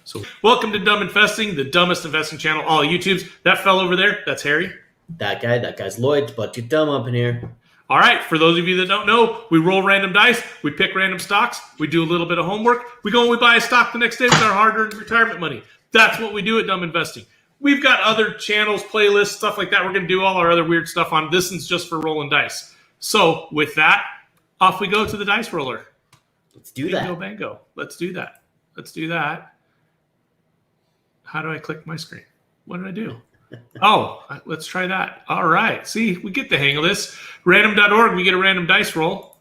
So welcome to Dumb Investing, the dumbest investing channel, all YouTubes. That fell over there, that's Harry. That guy's Lloyd, but you're dumb up in here. All right, for those of you that don't know, we roll random dice, we pick random stocks, we do a little bit of homework, we go and we buy a stock the next day with our hard-earned retirement money. That's what we do at Dumb Investing. We've got other channels, playlists, stuff like that. We're going to do all our other weird stuff on. This is just for rolling dice. So with that, off we go to the dice roller. Let's do that. Bingo, bango. Let's do that. How do I click my screen? What did I do? Oh, let's try that. All right. See, we get the hang of this. Random.org, we get a random dice roll.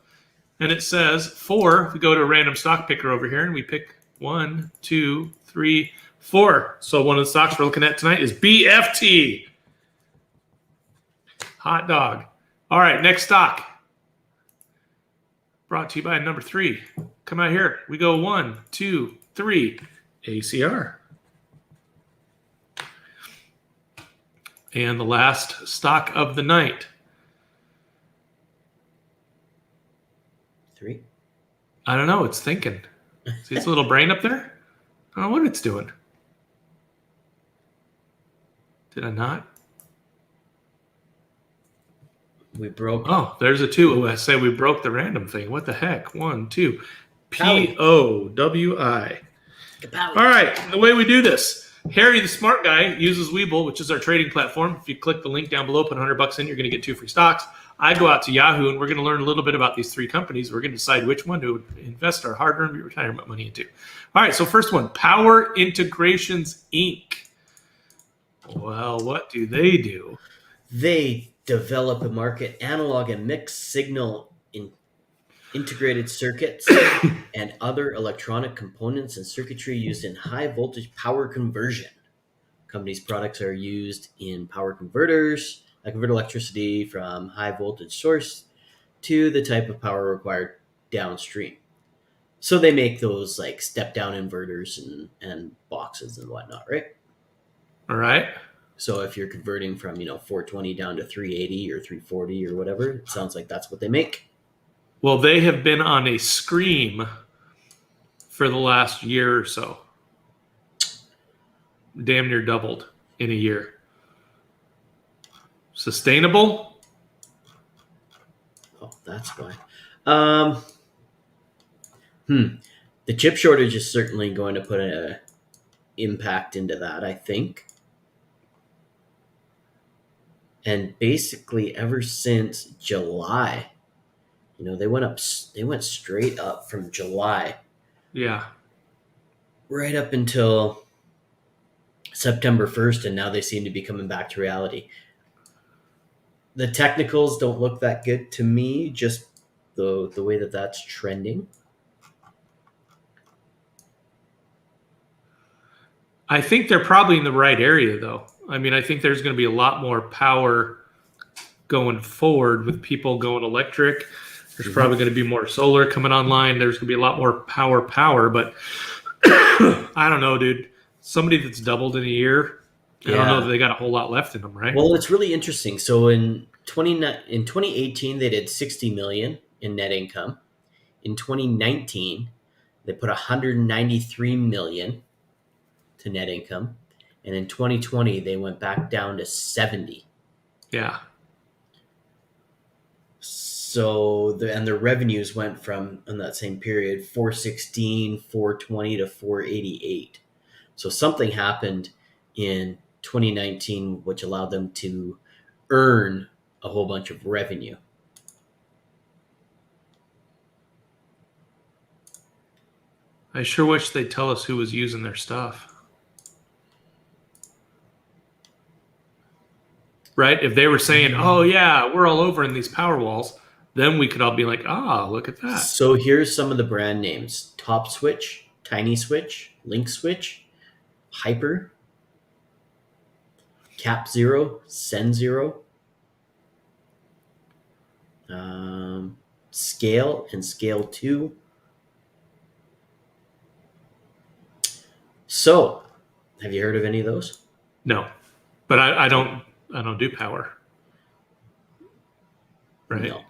And it says 4. We go to a random stock picker over here, and we pick 1, 2, 3, 4. So one of the stocks we're looking at tonight is BFT. Hot dog. All right, next stock. Brought to you by number 3. Come out here. We go 1, 2, 3. ACR. And the last stock of the night. 3. I don't know. It's thinking. See its little brain up there? I don't know what it's doing. Did I not? We broke. Oh, there's a 2. I say we broke the random thing. What the heck? 1, 2. POWI. All right. The way we do this. Harry, the smart guy, uses Webull, which is our trading platform. If you click the link down below, put $100 in, you're going to get 2 free stocks. I go out to Yahoo, and we're going to learn a little bit about these 3 companies. We're going to decide which one to invest our hard-earned retirement money into. All right, so first one, Power Integrations, Inc. Well, what do? They develop and market analog and mixed signal integrated circuits and other electronic components and circuitry used in high voltage power conversion. Company's products are used in power converters that convert electricity from high voltage source to the type of power required downstream. So they make those like step down inverters and boxes and whatnot, right? All right. So if you're converting from 420 down to 380 or 340 or whatever, it sounds like that's what they make. Well, they have been on a scream for the last year or so. Damn near doubled in a year. Sustainable? Oh, that's why. The chip shortage is certainly going to put an impact into that, I think. And basically ever since July, they went straight up from July. Yeah. Right up until September 1st, and now they seem to be coming back to reality. The technicals don't look that good to me, just the way that's trending. I think they're probably in the right area, though. I mean, I think there's going to be a lot more power going forward with people going electric. There's probably going to be more solar coming online. There's going to be a lot more power, but I don't know, dude. Somebody that's doubled in a year, I don't know if they got a whole lot left in them, right? Well, it's really interesting. So in 2018, they did $60 million in net income. In 2019, they put $193 million to net income. And in 2020, they went back down to 70. Yeah. So their revenues went from, in that same period, 416, 420 to 488. So something happened in 2019 which allowed them to earn a whole bunch of revenue. I sure wish they'd tell us who was using their stuff. Right? If they were saying, oh, yeah, we're all over in these power walls, then we could all be like, look at that. So here's some of the brand names. Top Switch, Tiny Switch, Link Switch, Hyper, Cap Zero, Send Zero, Scale and Scale 2. So, have you heard of any of those? No, but I don't do power. Right? No.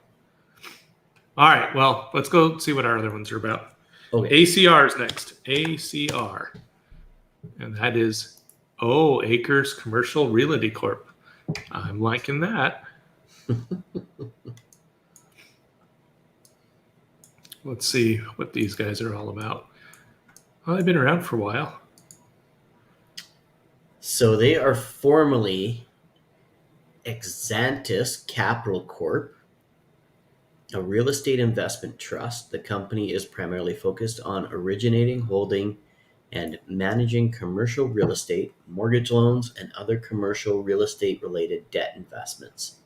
All right, well, let's go see what our other ones are about. Okay. ACR is next. ACR. And that is Acres Commercial Realty Corp. I'm liking that. Let's see what these guys are all about. Well, they've been around for a while. So they are formerly Exantis Capital Corp, a real estate investment trust. The company is primarily focused on originating, holding, and managing commercial real estate, mortgage loans, and other commercial real estate related debt investments.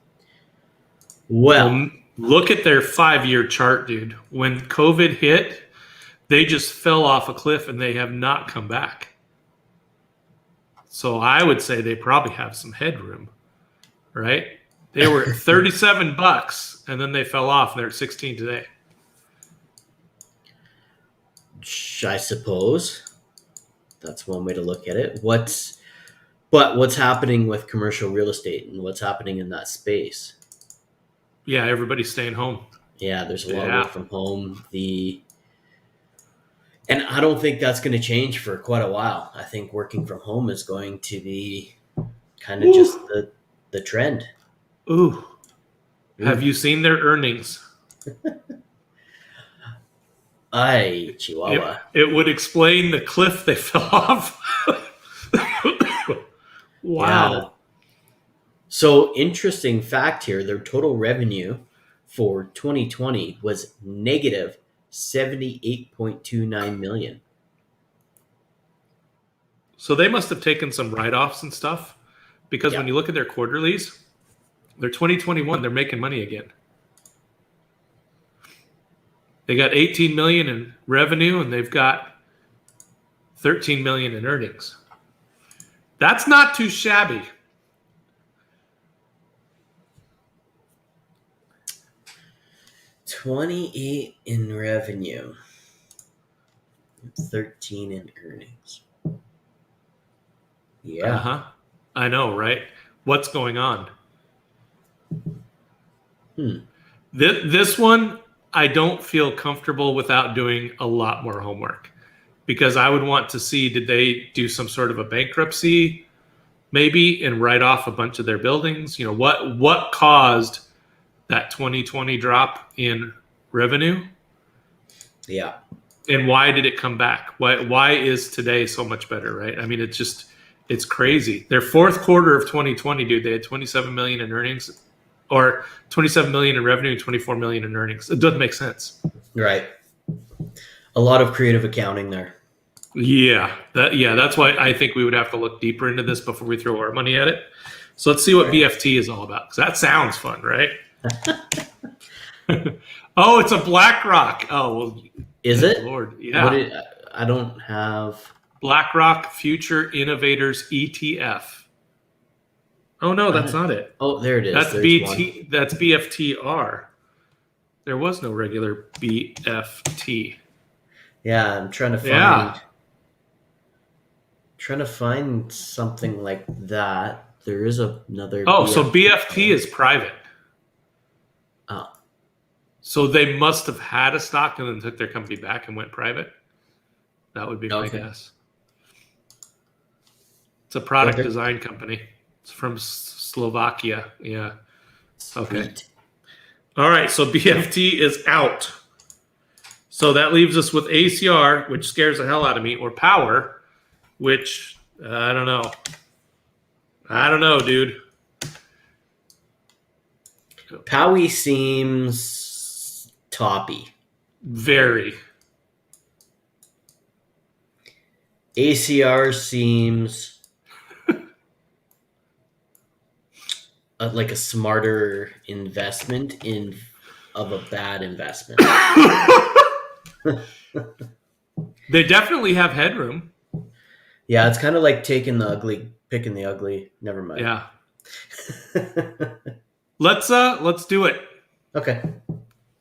Well, look at their 5-year chart, dude. When COVID hit, they just fell off a cliff and they have not come back. So I would say they probably have some headroom, right? They were at $37 and then they fell off and they're at 16 today. I suppose that's one way to look at it. What's happening with commercial real estate and what's happening in that space? Yeah, everybody's staying home. Yeah, there's a lot of work from home. And I don't think that's going to change for quite a while. I think working from home is going to be kind of just the trend. Ooh. Have you seen their earnings? Chihuahua. It would explain the cliff they fell off. Wow. Yeah. So, interesting fact here, their total revenue for 2020 was negative $78.29 million. So they must have taken some write-offs and stuff, because when you look at their quarterlies, they're 2021, they're making money again. They got 18 million in revenue and they've got 13 million in earnings. That's not too shabby. $28 in revenue, 13 in earnings. Yeah. I know, right? What's going on? This one, I don't feel comfortable without doing a lot more homework, because I would want to see, did they do some sort of a bankruptcy maybe and write off a bunch of their buildings? You know, what caused that 2020 drop in revenue? Yeah. And why did it come back? Why is today so much better, right? I mean, it's crazy. Their fourth quarter of 2020, dude, they had 27 million in earnings, or 27 million in revenue and 24 million in earnings. It doesn't make sense. Right. A lot of creative accounting there. Yeah. That's why I think we would have to look deeper into this before we throw our money at it. So let's see what BFT is all about, because that sounds fun, right? Oh, it's a BlackRock. Oh, well. Is it? Lord, yeah. I don't have... BlackRock Future Innovators ETF. Oh, no, that's not it. Oh, there it is. That's BT. That's BFTR. There was no regular BFT. Yeah, I'm trying to find something like that. There is another. Oh, BFT. So BFT is private. Oh. So they must have had a stock and then took their company back and went private. That would be my guess. It's a product design company. It's from Slovakia. Yeah. Okay. Sweet. All right. So BFT is out. So that leaves us with ACR, which scares the hell out of me, or Power, which I don't know. I don't know, dude. Powie seems toppy. Very. ACR seems like a smarter investment of a bad investment. They definitely have headroom. Yeah, it's kind of like picking the ugly. Never mind. Yeah. Let's do it. Okay.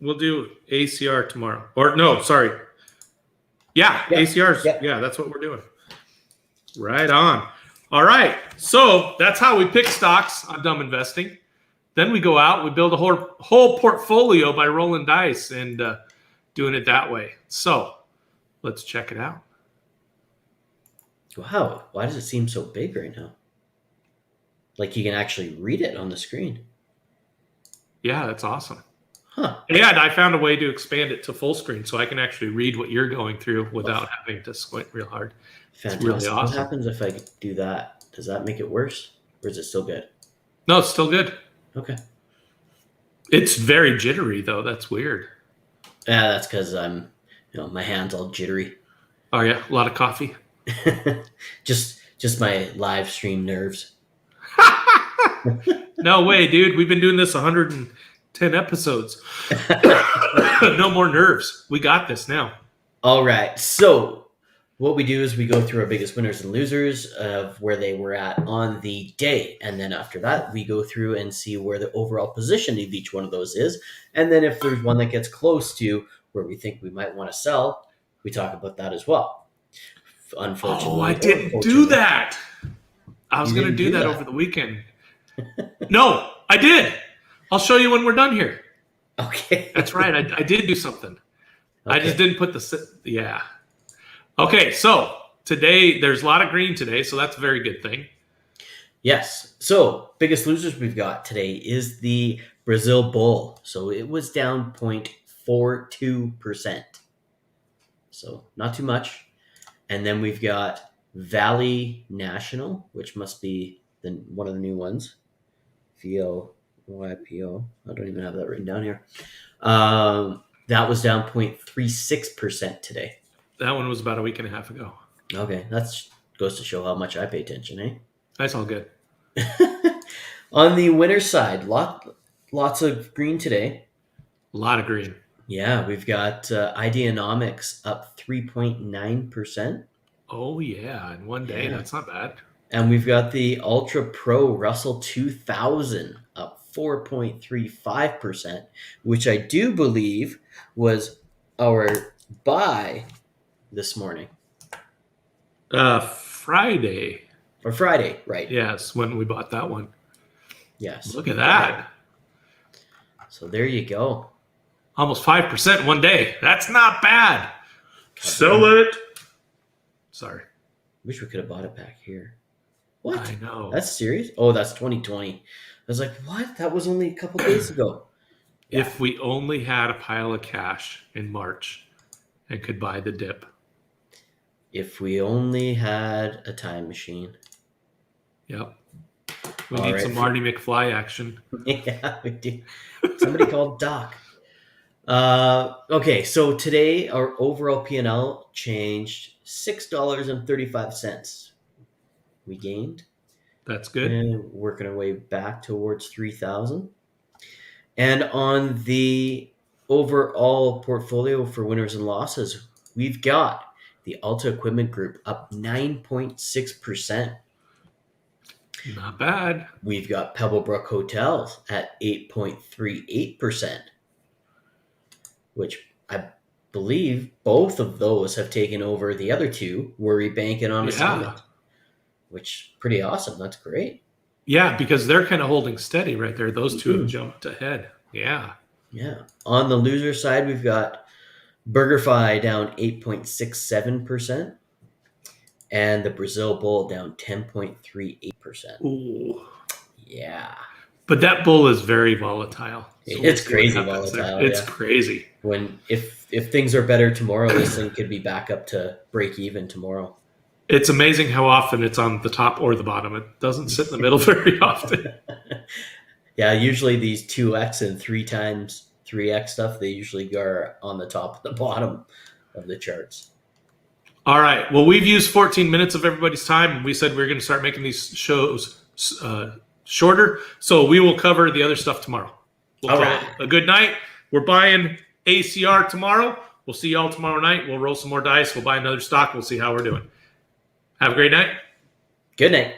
We'll do ACR tomorrow. Or no, sorry. Yeah. ACR's. Yeah, that's what we're doing. Right on. All right. So that's how we pick stocks on Dumb Investing. Then we go out, we build a whole portfolio by rolling dice and doing it that way. So let's check it out. Wow, why does it seem so big right now? Like you can actually read it on the screen. Yeah, that's awesome. Huh. Yeah, and I found a way to expand it to full screen so I can actually read what you're going through without having to squint real hard. It's really Fantastic. What awesome. happens if I do that? Does that make it worse? Or is it still good? No, it's still good. Okay. It's very jittery though. That's weird. Yeah, that's because my hand's all jittery. Oh yeah, a lot of coffee. just my live stream nerves. No way, dude. We've been doing this 110 episodes. No more nerves. We got this now. All right. So what we do is we go through our biggest winners and losers of where they were at on the day. And then after that, we go through and see where the overall position of each one of those is. And then if there's one that gets close to where we think we might want to sell, we talk about that as well. Unfortunately. Oh, I didn't do that. I was going to do that over the weekend. No, I did. I'll show you when we're done here. Okay. That's right. I did do something. Okay. I just didn't put yeah. Okay, so today, there's a lot of green today, so that's a very good thing. Yes. So biggest losers we've got today is the Brazil Bull. So it was down 0.42%. So not too much. And then we've got Valley National, which must be one of the new ones. VOYPO. I don't even have that written down here. That was down 0.36% today. That one was about a week and a half ago. Okay, that goes to show how much I pay attention, eh? That's all good. On the winner side, lots of green today. A lot of green. Yeah, we've got Ideanomics up 3.9%. Oh, yeah. In one day. Yeah. That's not bad. And we've got the Ultra Pro Russell 2000 up 4.35%, which I do believe was our buy this morning. Friday. Or Friday, right. Yes, when we bought that one. Yes. Look at that. So there you go. Almost 5% one day. That's not bad. Sell it. Sorry. Wish we could have bought it back here. What? I know. That's serious? Oh, that's 2020. I was like, what? That was only a couple days ago. Yeah. If we only had a pile of cash in March and could buy the dip. If we only had a time machine. Yep. We need some Marty McFly action. Yeah, we do. Somebody called Doc. Okay, so today our overall P&L changed $6.35. We gained. That's good. And working our way back towards 3,000. And on the overall portfolio for winners and losses, we've got the Alta Equipment Group up 9.6%. Not bad. We've got Pebblebrook Hotels at 8.38%, which I believe both of those have taken over the other two, Worry Bank and On Assignment, which pretty awesome. That's great. Yeah, because they're kind of holding steady right there. Those two have jumped ahead. Yeah. Yeah. On the loser side, we've got BurgerFi down 8.67%. And the Brazil Bull down 10.38%. Ooh. Yeah. But that bull is very volatile. So it's crazy volatile. There. It's crazy. If things are better tomorrow, this thing could be back up to break even tomorrow. It's amazing how often it's on the top or the bottom. It doesn't sit in the middle very often. Yeah, usually these 2x and 3x stuff, they usually go on the top and the bottom of the charts. All right. Well, we've used 14 minutes of everybody's time. We said we were going to start making these shows shorter. So we will cover the other stuff tomorrow. We'll call it a good night. We're buying ACR tomorrow. We'll see y'all tomorrow night. We'll roll some more dice. We'll buy another stock. We'll see how we're doing. Have a great night. Good night.